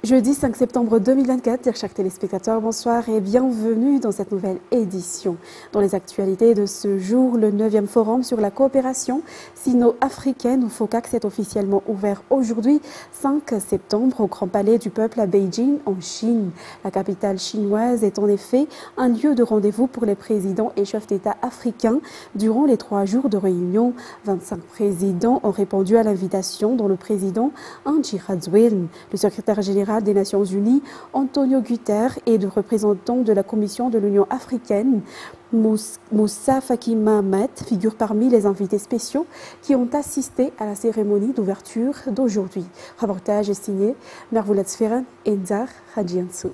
Jeudi 5 septembre 2024, chers téléspectateurs, bonsoir et bienvenue dans cette nouvelle édition. Dans les actualités de ce jour, le 9e forum sur la coopération sino-africaine ou FOCAC s'est officiellement ouvert aujourd'hui 5 septembre au Grand Palais du Peuple à Beijing en Chine. La capitale chinoise est en effet un lieu de rendez-vous pour les présidents et chefs d'État africains durant les 3 jours de réunion. 25 présidents ont répondu à l'invitation dont le président Andry Rajoelina, le secrétaire général des Nations Unies, Antonio Guterres, et de représentants de la Commission de l'Union africaine, Moussa Faki Mahamat, figurent parmi les invités spéciaux qui ont assisté à la cérémonie d'ouverture d'aujourd'hui. Reportage est signé Mervoulat Sferen et Nzar Hadjiansou.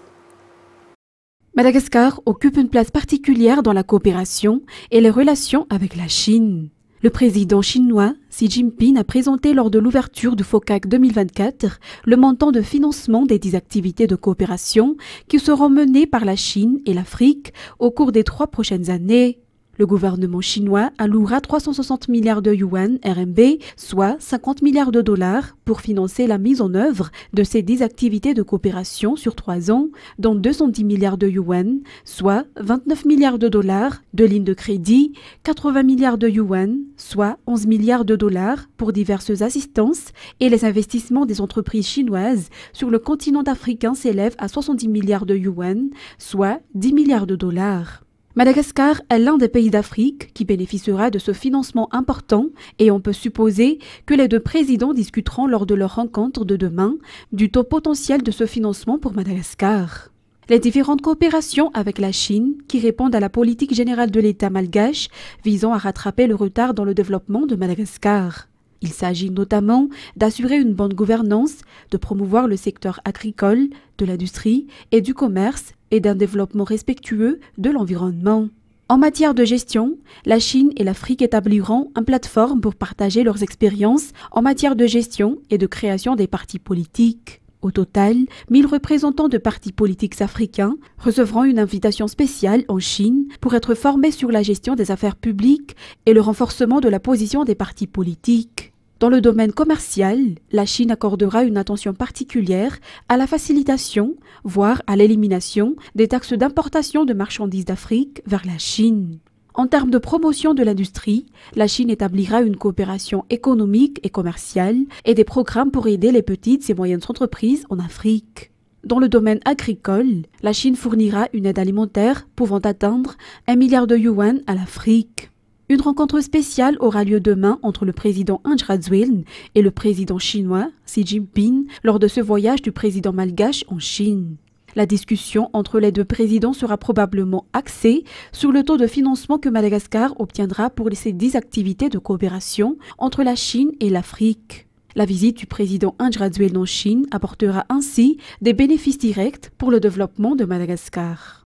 Madagascar occupe une place particulière dans la coopération et les relations avec la Chine. Le président chinois Xi Jinping a présenté lors de l'ouverture du FOCAC 2024 le montant de financement des 10 activités de coopération qui seront menées par la Chine et l'Afrique au cours des 3 prochaines années. Le gouvernement chinois allouera 360 milliards de yuan RMB, soit 50 milliards de dollars, pour financer la mise en œuvre de ces 10 activités de coopération sur 3 ans, dont 210 milliards de yuan, soit 29 milliards de dollars, de lignes de crédit, 80 milliards de yuan, soit 11 milliards de dollars pour diverses assistances, et les investissements des entreprises chinoises sur le continent africain s'élèvent à 70 milliards de yuan, soit 10 milliards de dollars. Madagascar est l'un des pays d'Afrique qui bénéficiera de ce financement important et on peut supposer que les 2 présidents discuteront lors de leur rencontre de demain du taux potentiel de ce financement pour Madagascar. Les différentes coopérations avec la Chine qui répondent à la politique générale de l'État malgache visant à rattraper le retard dans le développement de Madagascar. Il s'agit notamment d'assurer une bonne gouvernance, de promouvoir le secteur agricole, de l'industrie et du commerce et d'un développement respectueux de l'environnement. En matière de gestion, la Chine et l'Afrique établiront une plateforme pour partager leurs expériences en matière de gestion et de création des partis politiques. Au total, 1000 représentants de partis politiques africains recevront une invitation spéciale en Chine pour être formés sur la gestion des affaires publiques et le renforcement de la position des partis politiques. Dans le domaine commercial, la Chine accordera une attention particulière à la facilitation, voire à l'élimination des taxes d'importation de marchandises d'Afrique vers la Chine. En termes de promotion de l'industrie, la Chine établira une coopération économique et commerciale et des programmes pour aider les petites et moyennes entreprises en Afrique. Dans le domaine agricole, la Chine fournira une aide alimentaire pouvant atteindre 1 milliard de yuan à l'Afrique. Une rencontre spéciale aura lieu demain entre le président Andry Rajoelina et le président chinois Xi Jinping lors de ce voyage du président malgache en Chine. La discussion entre les 2 présidents sera probablement axée sur le taux de financement que Madagascar obtiendra pour ces 10 activités de coopération entre la Chine et l'Afrique. La visite du président Andry Rajoelina en Chine apportera ainsi des bénéfices directs pour le développement de Madagascar.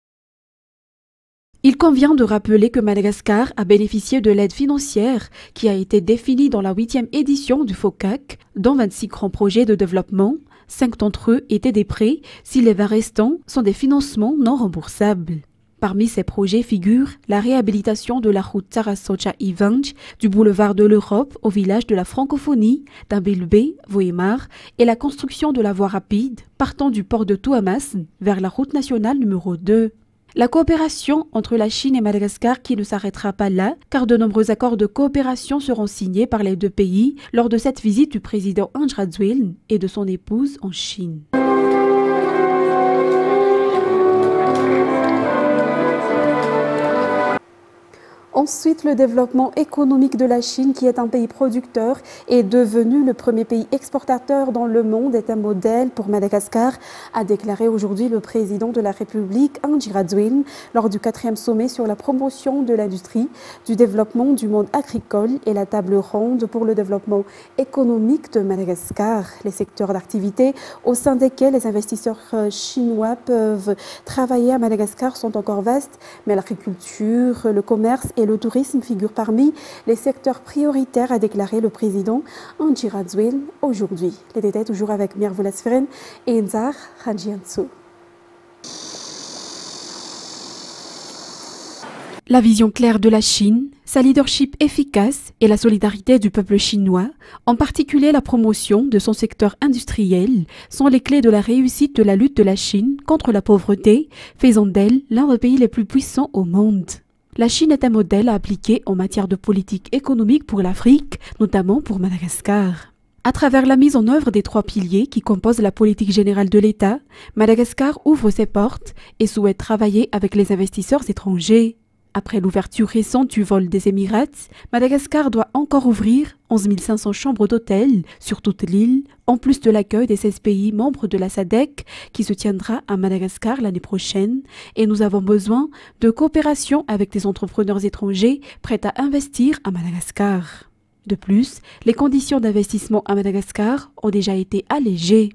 Il convient de rappeler que Madagascar a bénéficié de l'aide financière qui a été définie dans la 8e édition du FOCAC, dont 26 grands projets de développement. 5 d'entre eux étaient des prêts, si les 20 restants sont des financements non remboursables. Parmi ces projets figurent la réhabilitation de la route Tarasocha-Ivanj, du boulevard de l'Europe au village de la francophonie, d'Ambilbe-Vohemar, et la construction de la voie rapide partant du port de Touamas vers la route nationale numéro 2. La coopération entre la Chine et Madagascar qui ne s'arrêtera pas là, car de nombreux accords de coopération seront signés par les 2 pays lors de cette visite du président Andry Rajoelina et de son épouse en Chine. Ensuite, le développement économique de la Chine, qui est un pays producteur et devenu le premier pays exportateur dans le monde, est un modèle pour Madagascar, a déclaré aujourd'hui le président de la République, Andry Rajoelina, lors du 4e sommet sur la promotion de l'industrie, du développement du monde agricole et la table ronde pour le développement économique de Madagascar. Les secteurs d'activité au sein desquels les investisseurs chinois peuvent travailler à Madagascar sont encore vastes, mais l'agriculture, le commerce et le tourisme figurent parmi les secteurs prioritaires, a déclaré le président Andry Rajoelina aujourd'hui. Les détails toujours avec Mervoulat Sferen et Nzar Hadjiansou. La vision claire de la Chine, sa leadership efficace et la solidarité du peuple chinois, en particulier la promotion de son secteur industriel, sont les clés de la réussite de la lutte de la Chine contre la pauvreté, faisant d'elle l'un des pays les plus puissants au monde. La Chine est un modèle à appliquer en matière de politique économique pour l'Afrique, notamment pour Madagascar. À travers la mise en œuvre des 3 piliers qui composent la politique générale de l'État, Madagascar ouvre ses portes et souhaite travailler avec les investisseurs étrangers. Après l'ouverture récente du vol des Émirats, Madagascar doit encore ouvrir 11 500 chambres d'hôtel sur toute l'île, en plus de l'accueil des 16 pays membres de la SADC qui se tiendra à Madagascar l'année prochaine, et nous avons besoin de coopération avec des entrepreneurs étrangers prêts à investir à Madagascar. De plus, les conditions d'investissement à Madagascar ont déjà été allégées.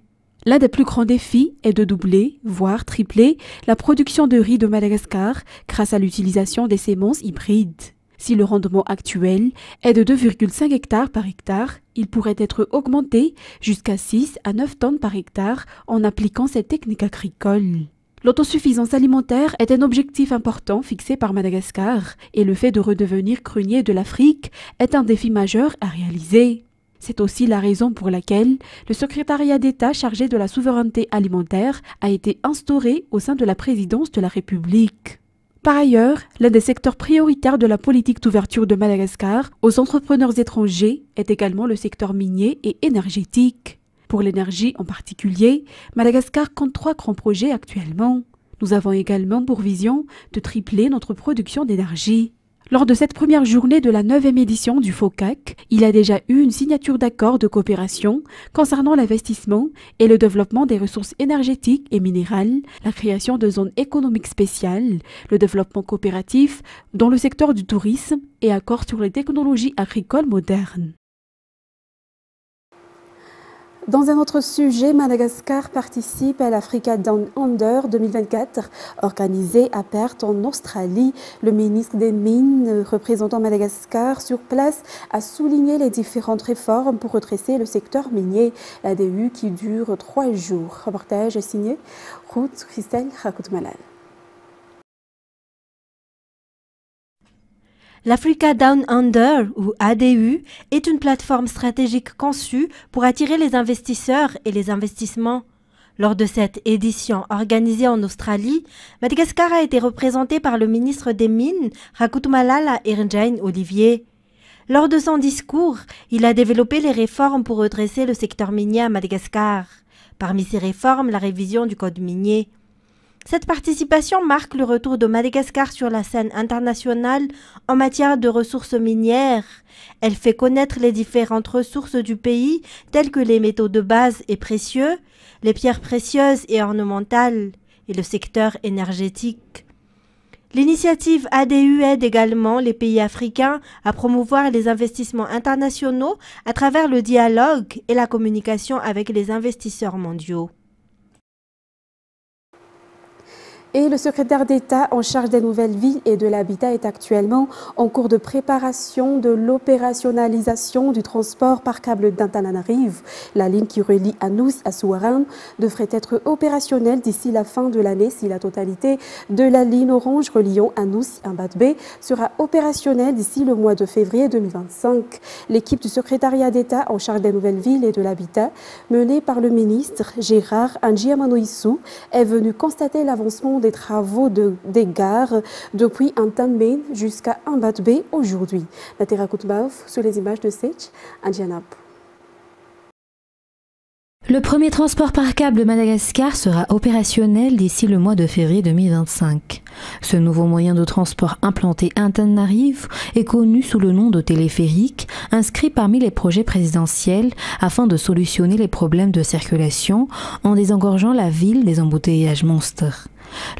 L'un des plus grands défis est de doubler, voire tripler, la production de riz de Madagascar grâce à l'utilisation des semences hybrides. Si le rendement actuel est de 2,5 hectares par hectare, il pourrait être augmenté jusqu'à 6 à 9 tonnes par hectare en appliquant cette technique agricole. L'autosuffisance alimentaire est un objectif important fixé par Madagascar et le fait de redevenir grenier de l'Afrique est un défi majeur à réaliser. C'est aussi la raison pour laquelle le secrétariat d'État chargé de la souveraineté alimentaire a été instauré au sein de la présidence de la République. Par ailleurs, l'un des secteurs prioritaires de la politique d'ouverture de Madagascar aux entrepreneurs étrangers est également le secteur minier et énergétique. Pour l'énergie en particulier, Madagascar compte 3 grands projets actuellement. Nous avons également pour vision de tripler notre production d'énergie. Lors de cette première journée de la 9e édition du FOCAC, il y a déjà eu une signature d'accord de coopération concernant l'investissement et le développement des ressources énergétiques et minérales, la création de zones économiques spéciales, le développement coopératif dans le secteur du tourisme et accord sur les technologies agricoles modernes. Dans un autre sujet, Madagascar participe à l'Africa Down Under 2024, organisé à Perth en Australie. Le ministre des Mines représentant Madagascar sur place a souligné les différentes réformes pour redresser le secteur minier. L'ADU qui dure 3 jours. Reportage signé Ruth Christelle Rakoutmalal. L'Africa Down Under, ou ADU, est une plateforme stratégique conçue pour attirer les investisseurs et les investissements. Lors de cette édition organisée en Australie, Madagascar a été représenté par le ministre des Mines, Rakoutmalala Irjane Olivier. Lors de son discours, il a développé les réformes pour redresser le secteur minier à Madagascar. Parmi ces réformes, la révision du code minier. Cette participation marque le retour de Madagascar sur la scène internationale en matière de ressources minières. Elle fait connaître les différentes ressources du pays, telles que les métaux de base et précieux, les pierres précieuses et ornementales, et le secteur énergétique. L'initiative ADU aide également les pays africains à promouvoir les investissements internationaux à travers le dialogue et la communication avec les investisseurs mondiaux. Et le secrétaire d'État en charge des nouvelles villes et de l'habitat est actuellement en cours de préparation de l'opérationnalisation du transport par câble d'Antananarive. La ligne qui relie Anous à Souarane devrait être opérationnelle d'ici la fin de l'année si la totalité de la ligne orange reliant Anous à Mbadbé sera opérationnelle d'ici le mois de février 2025. L'équipe du secrétariat d'État en charge des nouvelles villes et de l'habitat, menée par le ministre Gérard Andjiamanoissou, est venue constater l'avancement des travaux des gares depuis Antanmen jusqu'à Mbadbé aujourd'hui. Natera Koutbaouf sur les images de Sech Andjanap. Le premier transport par câble de Madagascar sera opérationnel d'ici le mois de février 2025. Ce nouveau moyen de transport implanté à Antananarive est connu sous le nom de téléphérique, inscrit parmi les projets présidentiels afin de solutionner les problèmes de circulation en désengorgeant la ville des embouteillages monstres.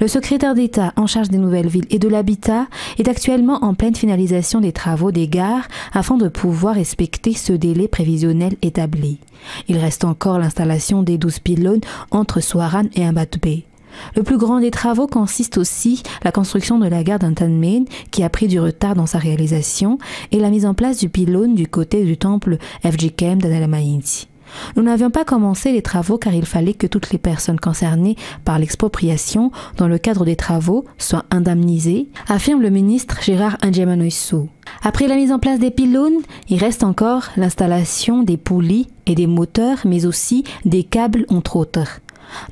Le secrétaire d'État en charge des nouvelles villes et de l'habitat est actuellement en pleine finalisation des travaux des gares afin de pouvoir respecter ce délai prévisionnel établi. Il reste encore l'installation des 12 pylônes entre Souarane et Mbadbé. Le plus grand des travaux consiste aussi la construction de la gare d'Antanmen qui a pris du retard dans sa réalisation et la mise en place du pylône du côté du temple FGKM d'Adalamaïnti. Nous n'avions pas commencé les travaux car il fallait que toutes les personnes concernées par l'expropriation dans le cadre des travaux soient indemnisées, affirme le ministre Gérard Ndjemanoïssou. Après la mise en place des pylônes, il reste encore l'installation des poulies et des moteurs, mais aussi des câbles entre autres.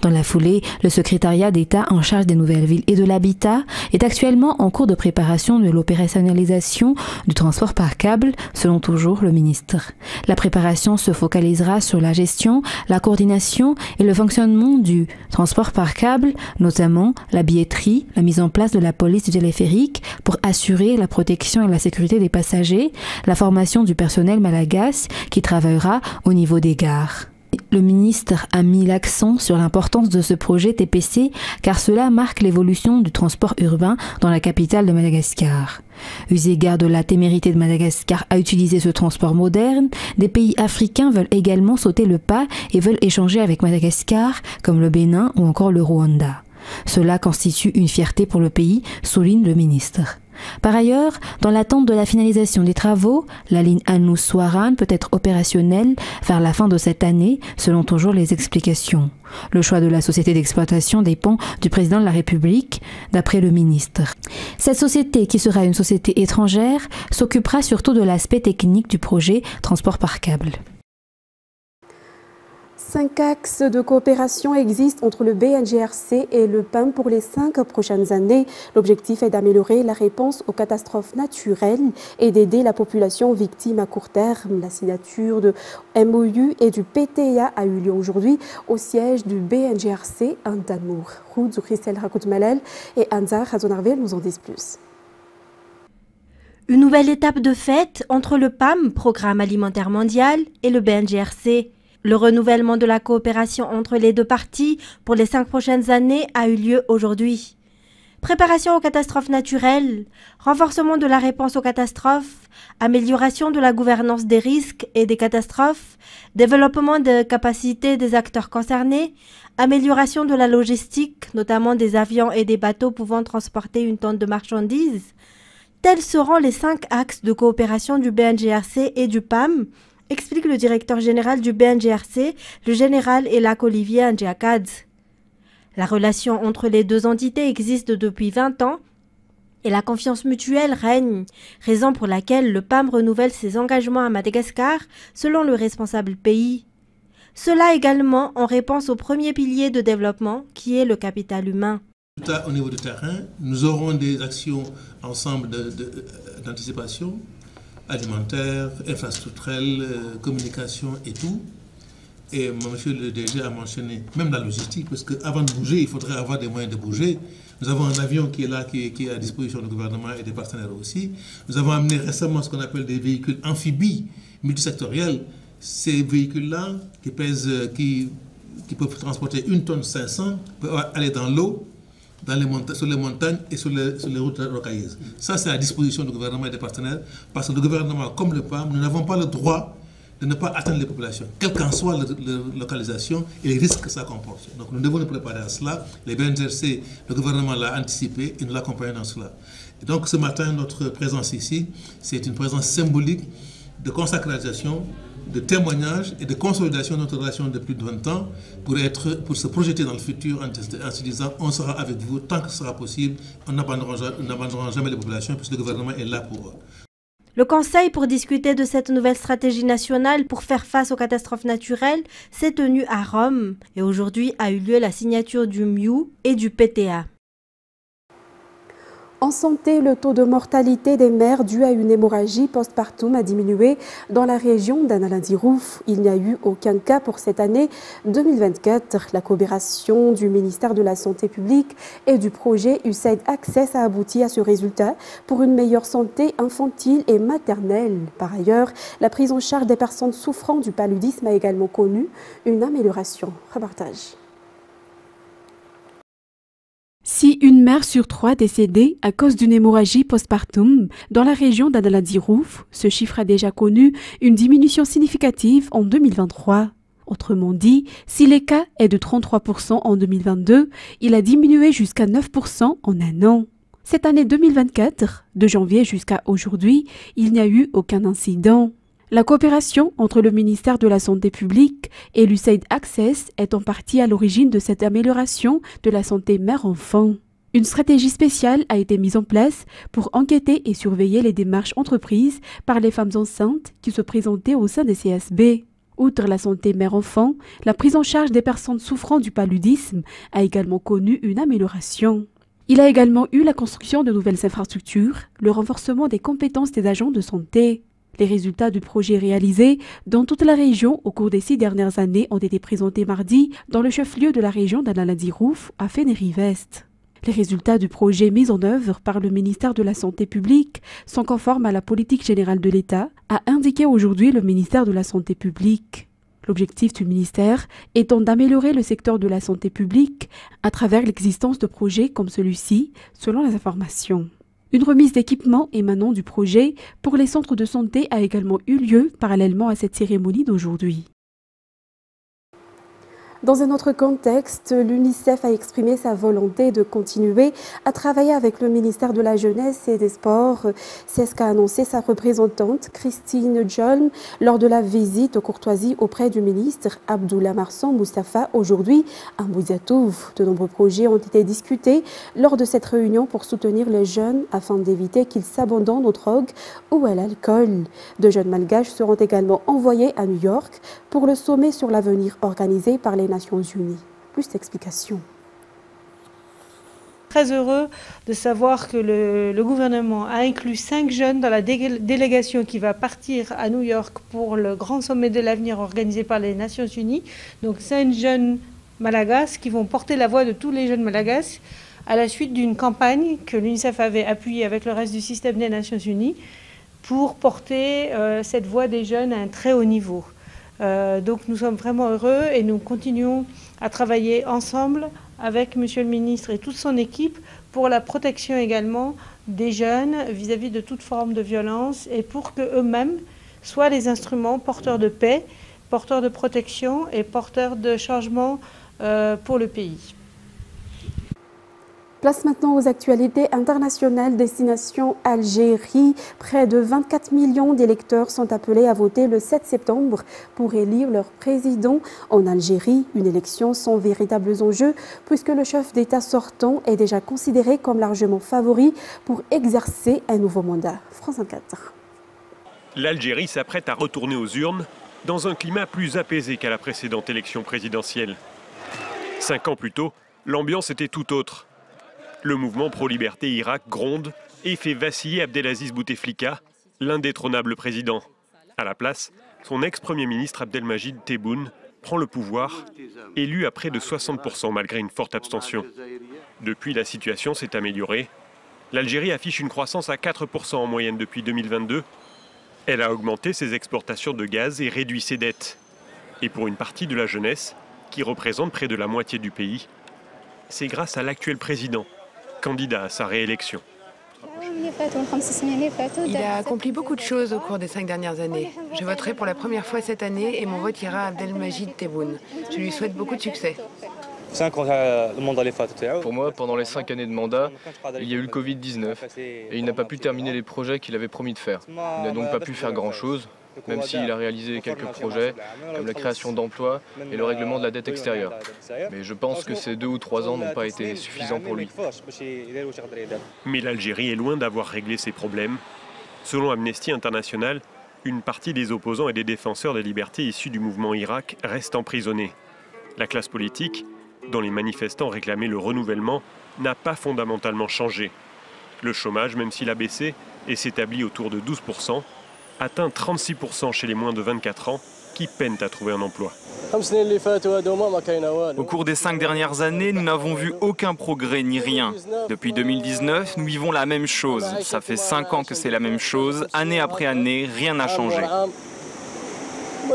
Dans la foulée, le secrétariat d'État en charge des nouvelles villes et de l'habitat est actuellement en cours de préparation de l'opérationnalisation du transport par câble, selon toujours le ministre. La préparation se focalisera sur la gestion, la coordination et le fonctionnement du transport par câble, notamment la billetterie, la mise en place de la police du téléphérique pour assurer la protection et la sécurité des passagers, la formation du personnel malagasy qui travaillera au niveau des gares. Le ministre a mis l'accent sur l'importance de ce projet TPC car cela marque l'évolution du transport urbain dans la capitale de Madagascar. Eu égard de la témérité de Madagascar à utiliser ce transport moderne, des pays africains veulent également sauter le pas et veulent échanger avec Madagascar comme le Bénin ou encore le Rwanda. Cela constitue une fierté pour le pays, souligne le ministre. Par ailleurs, dans l'attente de la finalisation des travaux, la ligne Anous-Souarane peut être opérationnelle vers la fin de cette année, selon toujours les explications. Le choix de la société d'exploitation dépend du président de la République, d'après le ministre. Cette société, qui sera une société étrangère, s'occupera surtout de l'aspect technique du projet transport par câble. 5 axes de coopération existent entre le BNGRC et le PAM pour les 5 prochaines années. L'objectif est d'améliorer la réponse aux catastrophes naturelles et d'aider la population victime à court terme. La signature de MOU et du PTA a eu lieu aujourd'hui au siège du BNGRC à Ntamour. Roudou Christelle Rakout-Malel et Anza Razonarvel nous en disent plus. Une nouvelle étape de fête entre le PAM, Programme alimentaire mondial, et le BNGRC. Le renouvellement de la coopération entre les deux parties pour les 5 prochaines années a eu lieu aujourd'hui. Préparation aux catastrophes naturelles, renforcement de la réponse aux catastrophes, amélioration de la gouvernance des risques et des catastrophes, développement des capacités des acteurs concernés, amélioration de la logistique, notamment des avions et des bateaux pouvant transporter une tonne de marchandises. Tels seront les 5 axes de coopération du BNGRC et du PAM, explique le directeur général du BNGRC, le général Elak-Olivier Ndjiakadze. La relation entre les deux entités existe depuis 20 ans et la confiance mutuelle règne, raison pour laquelle le PAM renouvelle ses engagements à Madagascar selon le responsable pays. Cela également en réponse au premier pilier de développement qui est le capital humain. Au niveau du terrain, nous aurons des actions ensemble d'anticipation, alimentaire, infrastructurelle, communication et tout. Et monsieur le DG a mentionné même la logistique, parce qu'avant de bouger, il faudrait avoir des moyens de bouger. Nous avons un avion qui est là, qui est à disposition du gouvernement et des partenaires aussi. Nous avons amené récemment ce qu'on appelle des véhicules amphibies multisectoriels. Ces véhicules-là, qui pèsent, qui peuvent transporter 1,5 tonne, peuvent aller dans l'eau, sur les montagnes et sur les routes rocailleuses. Ça, c'est à disposition du gouvernement et des partenaires, parce que le gouvernement, comme le PAM, nous n'avons pas le droit de ne pas atteindre les populations, quelle qu'en soit la localisation et les risques que ça comporte. Donc nous devons nous préparer à cela. Les BNGRC, le gouvernement l'a anticipé et nous l'accompagnons dans cela. Et donc ce matin, notre présence ici, c'est une présence symbolique de consacration, de témoignage et de consolidation de notre relation de plus de 20 ans pour se projeter dans le futur en se disant on sera avec vous tant que ce sera possible, on n'abandonnera jamais les populations puisque le gouvernement est là pour eux. Le Conseil pour discuter de cette nouvelle stratégie nationale pour faire face aux catastrophes naturelles s'est tenu à Rome et aujourd'hui a eu lieu la signature du MOU et du PTA. En santé, le taux de mortalité des mères dû à une hémorragie postpartum a diminué dans la région d'Analindirouf. Il n'y a eu aucun cas pour cette année 2024. La coopération du ministère de la Santé publique et du projet USAID Access a abouti à ce résultat pour une meilleure santé infantile et maternelle. Par ailleurs, la prise en charge des personnes souffrant du paludisme a également connu une amélioration. Reportage. Si une mère sur 3 décédée à cause d'une hémorragie postpartum dans la région d'Analindirouf, ce chiffre a déjà connu une diminution significative en 2023. Autrement dit, si le cas est de 33% en 2022, il a diminué jusqu'à 9% en un an. Cette année 2024, de janvier jusqu'à aujourd'hui, il n'y a eu aucun incident. La coopération entre le ministère de la Santé publique et l'USAID Access est en partie à l'origine de cette amélioration de la santé mère-enfant. Une stratégie spéciale a été mise en place pour enquêter et surveiller les démarches entreprises par les femmes enceintes qui se présentaient au sein des CSB. Outre la santé mère-enfant, la prise en charge des personnes souffrant du paludisme a également connu une amélioration. Il a également eu la construction de nouvelles infrastructures, le renforcement des compétences des agents de santé. Les résultats du projet réalisé dans toute la région au cours des 6 dernières années ont été présentés mardi dans le chef-lieu de la région d'Analadi-Rouf à Fénéry-Vest. Les résultats du projet mis en œuvre par le ministère de la Santé publique sont conformes à la politique générale de l'État, a indiqué aujourd'hui le ministère de la Santé publique. L'objectif du ministère étant d'améliorer le secteur de la santé publique à travers l'existence de projets comme celui-ci, selon les informations. Une remise d'équipements émanant du projet pour les centres de santé a également eu lieu parallèlement à cette cérémonie d'aujourd'hui. Dans un autre contexte, l'UNICEF a exprimé sa volonté de continuer à travailler avec le ministère de la Jeunesse et des Sports. C'est ce qu'a annoncé sa représentante Christine Jolm lors de la visite aux courtoisies auprès du ministre Abdullah Marsan Moustapha aujourd'hui à Mouziatouf. De nombreux projets ont été discutés lors de cette réunion pour soutenir les jeunes afin d'éviter qu'ils s'abandonnent aux drogues ou à l'alcool. De jeunes malgaches seront également envoyés à New York pour le sommet sur l'avenir organisé par les Nations Unies. Plus d'explications. Très heureux de savoir que le gouvernement a inclus 5 jeunes dans la délégation qui va partir à New York pour le grand sommet de l'avenir organisé par les Nations Unies. Donc 5 jeunes malagasy qui vont porter la voix de tous les jeunes malagasy à la suite d'une campagne que l'UNICEF avait appuyée avec le reste du système des Nations Unies pour porter cette voix des jeunes à un très haut niveau. Donc nous sommes vraiment heureux et nous continuons à travailler ensemble avec Monsieur le ministre et toute son équipe pour la protection également des jeunes vis-à-vis de toute forme de violence et pour qu'eux-mêmes soient les instruments porteurs de paix, porteurs de protection et porteurs de changement pour le pays. Place maintenant aux actualités internationales. Destination Algérie. Près de 24 millions d'électeurs sont appelés à voter le 7 septembre pour élire leur président. En Algérie, une élection sans véritables enjeux puisque le chef d'État sortant est déjà considéré comme largement favori pour exercer un nouveau mandat. France 24. L'Algérie s'apprête à retourner aux urnes dans un climat plus apaisé qu'à la précédente élection présidentielle. 5 ans plus tôt, l'ambiance était tout autre. Le mouvement pro-liberté Irak gronde et fait vaciller Abdelaziz Bouteflika, l'indétrônable président. À la place, son ex-premier ministre Abdelmajid Tebboune prend le pouvoir, élu à près de 60% malgré une forte abstention. Depuis, la situation s'est améliorée. L'Algérie affiche une croissance à 4% en moyenne depuis 2022. Elle a augmenté ses exportations de gaz et réduit ses dettes. Et pour une partie de la jeunesse, qui représente près de la moitié du pays, c'est grâce à l'actuel président, candidat à sa réélection. Il a accompli beaucoup de choses au cours des 5 dernières années. Je voterai pour la première fois cette année et mon vote ira à Abdelmajid Tebboune. Je lui souhaite beaucoup de succès. Pour moi, pendant les 5 années de mandat, il y a eu le Covid-19 et il n'a pas pu terminer les projets qu'il avait promis de faire. Il n'a donc pas pu faire grand-chose, même s'il a réalisé quelques projets, comme la création d'emplois et le règlement de la dette extérieure. Mais je pense que ces 2 ou 3 ans n'ont pas été suffisants pour lui. Mais l'Algérie est loin d'avoir réglé ses problèmes. Selon Amnesty International, une partie des opposants et des défenseurs des libertés issus du mouvement Irak restent emprisonnés. La classe politique, dont les manifestants réclamaient le renouvellement, n'a pas fondamentalement changé. Le chômage, même s'il a baissé et s'établit autour de 12%, atteint 36% chez les moins de 24 ans qui peinent à trouver un emploi. Au cours des 5 dernières années, nous n'avons vu aucun progrès ni rien. Depuis 2019, nous vivons la même chose. Ça fait 5 ans que c'est la même chose. Année après année, rien n'a changé. Je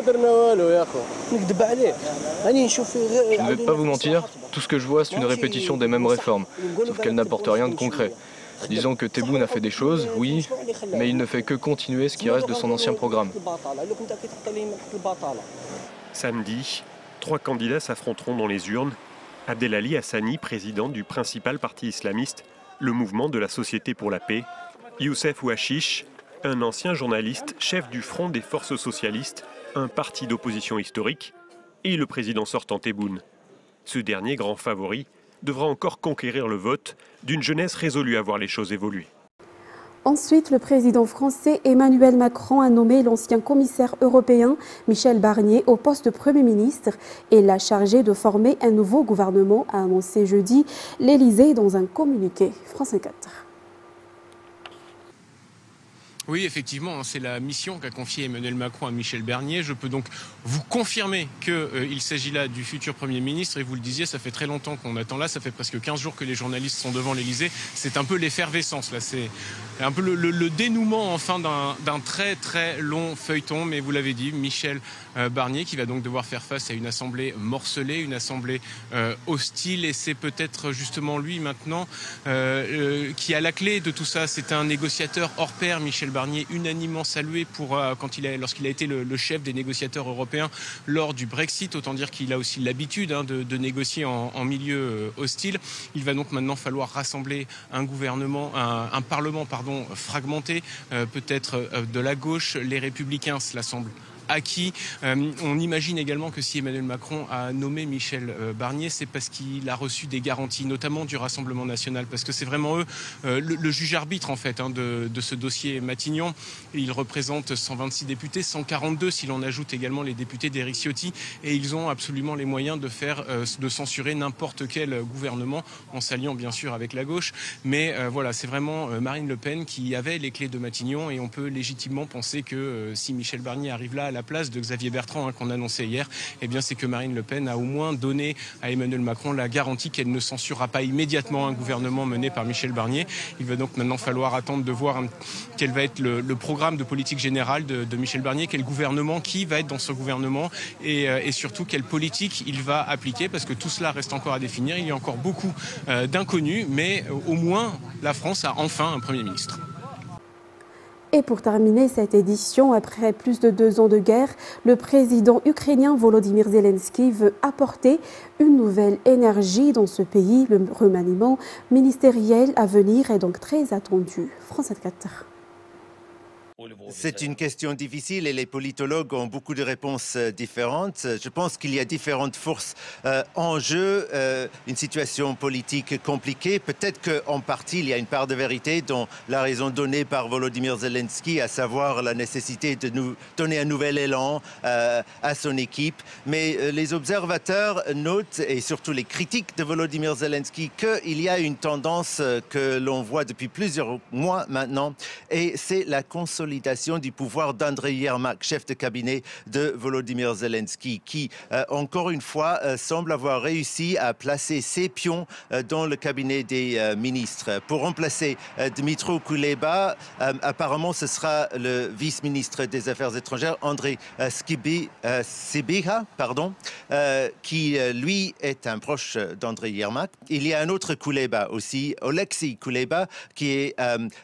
ne vais pas vous mentir, tout ce que je vois, c'est une répétition des mêmes réformes, sauf qu'elles n'apportent rien de concret. Disons que Tebboune a fait des choses, oui, mais il ne fait que continuer ce qui reste de son ancien programme. Samedi, 3 candidats s'affronteront dans les urnes. Abdelali Hassani, président du principal parti islamiste, le mouvement de la Société pour la paix, Youssef Ouachiche, un ancien journaliste, chef du Front des Forces Socialistes, un parti d'opposition historique, et le président sortant Tebboune. Ce dernier, grand favori, devra encore conquérir le vote d'une jeunesse résolue à voir les choses évoluer. Ensuite, le président français Emmanuel Macron a nommé l'ancien commissaire européen Michel Barnier au poste de Premier ministre et l'a chargé de former un nouveau gouvernement, a annoncé jeudi l'Élysée dans un communiqué. France 24. Oui, effectivement, c'est la mission qu'a confiée Emmanuel Macron à Michel Barnier. Je peux donc vous confirmer qu'il s'agit là du futur Premier ministre. Et vous le disiez, ça fait très longtemps qu'on attend là. Ça fait presque 15 jours que les journalistes sont devant l'Élysée. C'est un peu l'effervescence, là. C'est un peu le dénouement, enfin, d'un très, très long feuilleton. Mais vous l'avez dit, Michel Barnier qui va donc devoir faire face à une assemblée morcelée, une assemblée hostile. Et c'est peut-être justement lui, maintenant, qui a la clé de tout ça. C'est un négociateur hors pair, Michel Barnier, unanimement salué lorsqu'il a été le chef des négociateurs européens lors du Brexit. Autant dire qu'il a aussi l'habitude de négocier en milieu hostile. Il va donc maintenant falloir rassembler un parlement fragmenté, peut-être de la gauche. Les Républicains, cela semble acquis. On imagine également que si Emmanuel Macron a nommé Michel Barnier, c'est parce qu'il a reçu des garanties, notamment du Rassemblement national, parce que c'est vraiment eux le juge-arbitre en fait de ce dossier Matignon. Ils représentent 126 députés, 142 si l'on ajoute également les députés d'Éric Ciotti, et ils ont absolument les moyens de censurer n'importe quel gouvernement, en s'alliant bien sûr avec la gauche. Mais voilà, c'est vraiment Marine Le Pen qui avait les clés de Matignon, et on peut légitimement penser que si Michel Barnier arrive là à la place de Xavier Bertrand qu'on annonçait hier, eh bien c'est que Marine Le Pen a au moins donné à Emmanuel Macron la garantie qu'elle ne censurera pas immédiatement un gouvernement mené par Michel Barnier. Il va donc maintenant falloir attendre de voir quel va être le programme de politique générale de Michel Barnier, quel gouvernement, qui va être dans ce gouvernement, et surtout quelle politique il va appliquer, parce que tout cela reste encore à définir. Il y a encore beaucoup d'inconnus, mais au moins la France a enfin un Premier ministre. Et pour terminer cette édition, après plus de 2 ans de guerre, le président ukrainien Volodymyr Zelensky veut apporter une nouvelle énergie dans ce pays. Le remaniement ministériel à venir est donc très attendu. France 24. C'est une question difficile et les politologues ont beaucoup de réponses différentes. Je pense qu'il y a différentes forces en jeu, une situation politique compliquée. Peut-être qu'en partie, il y a une part de vérité dans la raison donnée par Volodymyr Zelensky, à savoir la nécessité de nous donner un nouvel élan à son équipe. Mais les observateurs notent, et surtout les critiques de Volodymyr Zelensky, qu'il y a une tendance que l'on voit depuis plusieurs mois maintenant, et c'est la consolidation du pouvoir d'Andriy Yermak, chef de cabinet de Volodymyr Zelensky, qui, encore une fois, semble avoir réussi à placer ses pions dans le cabinet des ministres. Pour remplacer Dmytro Kuleba, apparemment, ce sera le vice-ministre des Affaires étrangères, Andrei Sybiha, qui, lui, est un proche d'Andriy Yermak. Il y a un autre Kuleba aussi, Oleksiy Kuleba, qui est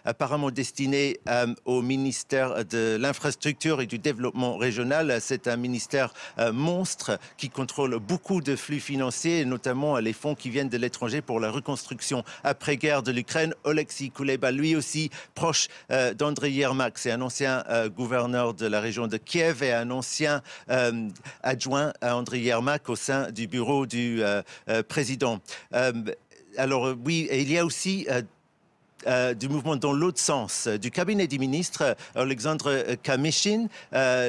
apparemment destiné au ministère de l'infrastructure et du développement régional. C'est un ministère monstre qui contrôle beaucoup de flux financiers, notamment les fonds qui viennent de l'étranger pour la reconstruction après-guerre de l'Ukraine. Oleksiy Kuleba, lui aussi proche d'Andriy Yermak, c'est un ancien gouverneur de la région de Kiev et un ancien adjoint à Andriy Yermak au sein du bureau du président. Alors oui, et il y a aussi du mouvement dans l'autre sens, du cabinet du ministre, Alexandre Kamyshin,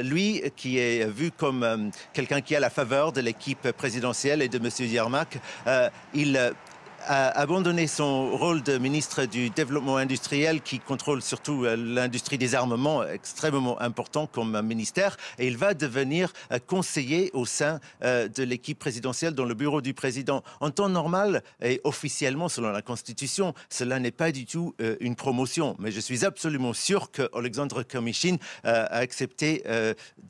lui qui est vu comme quelqu'un qui a la faveur de l'équipe présidentielle et de M. Yermak, il a abandonné son rôle de ministre du développement industriel qui contrôle surtout l'industrie des armements, extrêmement important comme ministère, et il va devenir conseiller au sein de l'équipe présidentielle dans le bureau du président. En temps normal et officiellement selon la Constitution, cela n'est pas du tout une promotion, mais je suis absolument sûr que Alexandre Kamyshin a accepté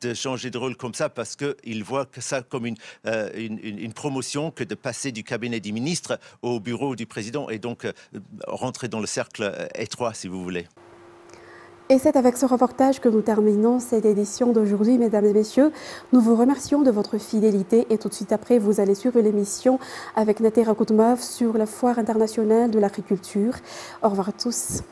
de changer de rôle comme ça parce qu'il voit que ça comme une promotion que de passer du cabinet du ministre au bureau du président et donc rentrer dans le cercle étroit, si vous voulez. Et c'est avec ce reportage que nous terminons cette édition d'aujourd'hui, mesdames et messieurs. Nous vous remercions de votre fidélité et tout de suite après, vous allez suivre l'émission avec Natera Koutmov sur la Foire internationale de l'agriculture. Au revoir à tous.